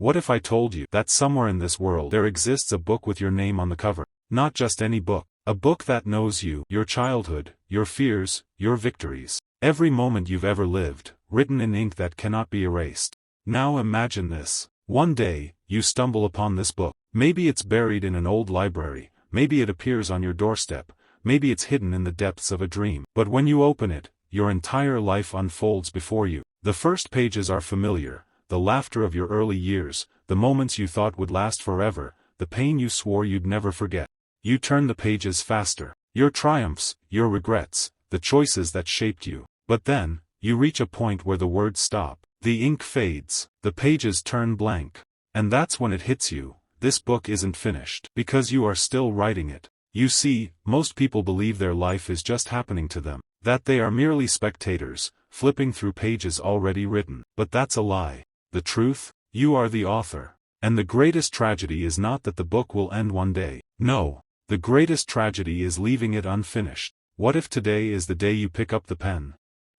What if I told you that somewhere in this world there exists a book with your name on the cover? Not just any book. A book that knows you, your childhood, your fears, your victories, every moment you've ever lived, written in ink that cannot be erased. Now imagine this. One day, you stumble upon this book. Maybe it's buried in an old library, maybe it appears on your doorstep, maybe it's hidden in the depths of a dream. But when you open it, your entire life unfolds before you. The first pages are familiar, the laughter of your early years, the moments you thought would last forever, the pain you swore you'd never forget. You turn the pages faster. Your triumphs, your regrets, the choices that shaped you. But then, you reach a point where the words stop. The ink fades, the pages turn blank. And that's when it hits you. This book isn't finished. Because you are still writing it. You see, most people believe their life is just happening to them. That they are merely spectators, flipping through pages already written. But that's a lie. The truth? You are the author. And the greatest tragedy is not that the book will end one day. No. The greatest tragedy is leaving it unfinished. What if today is the day you pick up the pen?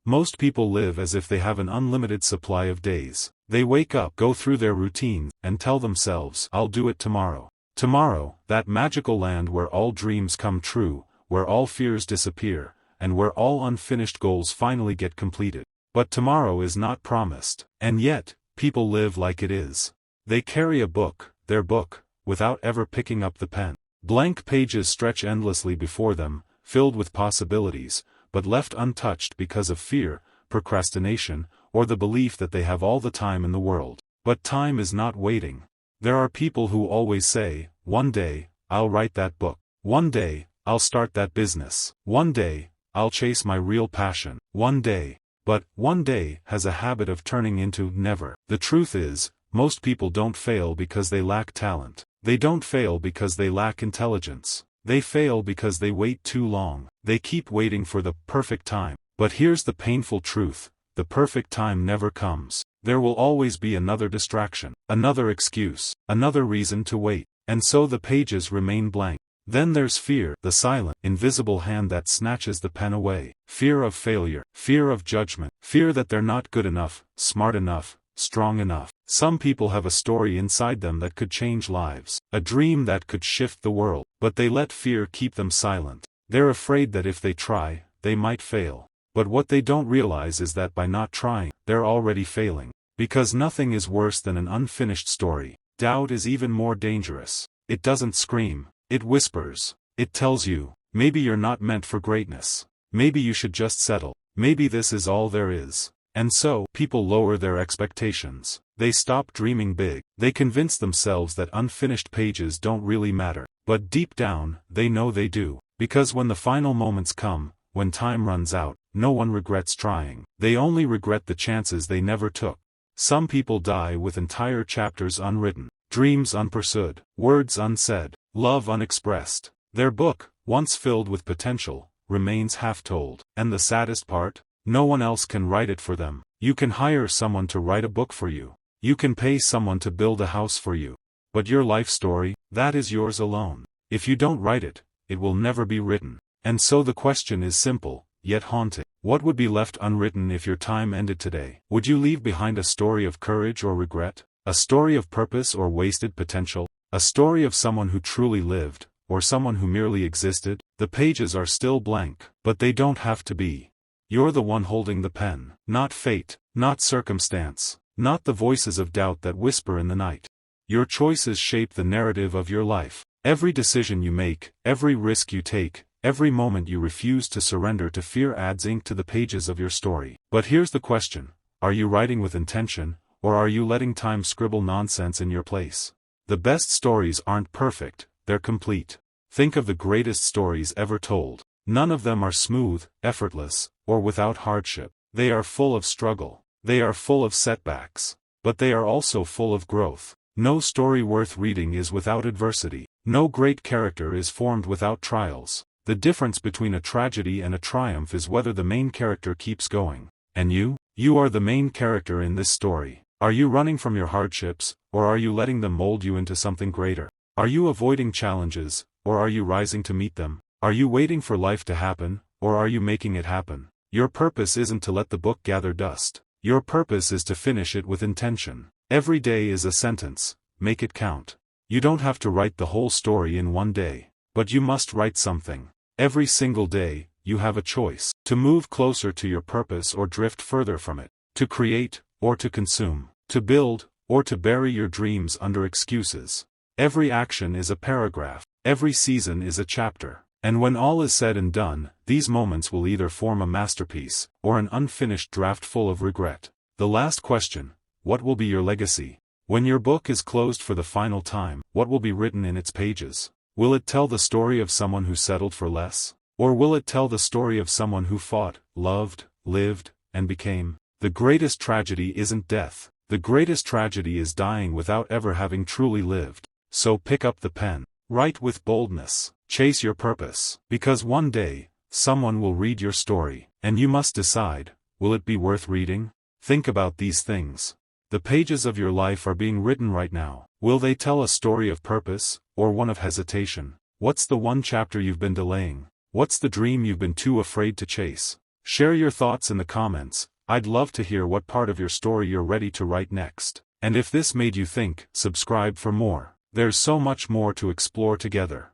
Most people live as if they have an unlimited supply of days. They wake up, go through their routines, and tell themselves, I'll do it tomorrow. Tomorrow, that magical land where all dreams come true, where all fears disappear, and where all unfinished goals finally get completed. But tomorrow is not promised. And yet, people live like it is. They carry a book, their book, without ever picking up the pen. Blank pages stretch endlessly before them, filled with possibilities, but left untouched because of fear, procrastination, or the belief that they have all the time in the world. But time is not waiting. There are people who always say, one day, I'll write that book. One day, I'll start that business. One day, I'll chase my real passion. One day. But, one day has a habit of turning into never. The truth is, most people don't fail because they lack talent. They don't fail because they lack intelligence. They fail because they wait too long. They keep waiting for the perfect time. But here's the painful truth. The perfect time never comes. There will always be another distraction, another excuse, another reason to wait. And so the pages remain blank. Then there's fear, the silent, invisible hand that snatches the pen away. Fear of failure, fear of judgment, fear that they're not good enough, smart enough, strong enough. Some people have a story inside them that could change lives, a dream that could shift the world, but they let fear keep them silent. They're afraid that if they try, they might fail. But what they don't realize is that by not trying, they're already failing. Because nothing is worse than an unfinished story. Doubt is even more dangerous. It doesn't scream, it whispers. It tells you, maybe you're not meant for greatness. Maybe you should just settle. Maybe this is all there is. And so, people lower their expectations. They stop dreaming big. They convince themselves that unfinished pages don't really matter. But deep down, they know they do. Because when the final moments come, when time runs out, no one regrets trying. They only regret the chances they never took. Some people die with entire chapters unwritten, dreams unpursued, words unsaid, love unexpressed. Their book, once filled with potential, remains half-told. And the saddest part? No one else can write it for them. You can hire someone to write a book for you. You can pay someone to build a house for you. But your life story, that is yours alone. If you don't write it, it will never be written. And so the question is simple, yet haunting. What would be left unwritten if your time ended today? Would you leave behind a story of courage or regret? A story of purpose or wasted potential? A story of someone who truly lived, or someone who merely existed? The pages are still blank, but they don't have to be. You're the one holding the pen. Not fate, not circumstance, not the voices of doubt that whisper in the night. Your choices shape the narrative of your life. Every decision you make, every risk you take, every moment you refuse to surrender to fear adds ink to the pages of your story. But here's the question, are you writing with intention, or are you letting time scribble nonsense in your place? The best stories aren't perfect, they're complete. Think of the greatest stories ever told. None of them are smooth, effortless, or without hardship. They are full of struggle. They are full of setbacks. But they are also full of growth. No story worth reading is without adversity. No great character is formed without trials. The difference between a tragedy and a triumph is whether the main character keeps going. And you? You are the main character in this story. Are you running from your hardships, or are you letting them mold you into something greater? Are you avoiding challenges, or are you rising to meet them? Are you waiting for life to happen, or are you making it happen? Your purpose isn't to let the book gather dust. Your purpose is to finish it with intention. Every day is a sentence, make it count. You don't have to write the whole story in one day, but you must write something. Every single day, you have a choice: to move closer to your purpose or drift further from it, to create, or to consume, to build, or to bury your dreams under excuses. Every action is a paragraph, every season is a chapter, and when all is said and done, these moments will either form a masterpiece, or an unfinished draft full of regret. The last question: what will be your legacy? When your book is closed for the final time, what will be written in its pages? Will it tell the story of someone who settled for less? Or will it tell the story of someone who fought, loved, lived, and became? The greatest tragedy isn't death. The greatest tragedy is dying without ever having truly lived. So pick up the pen. Write with boldness. Chase your purpose. Because one day, someone will read your story, and you must decide, will it be worth reading? Think about these things. The pages of your life are being written right now. Will they tell a story of purpose, or one of hesitation? What's the one chapter you've been delaying? What's the dream you've been too afraid to chase? Share your thoughts in the comments. I'd love to hear what part of your story you're ready to write next. And if this made you think, subscribe for more. There's so much more to explore together.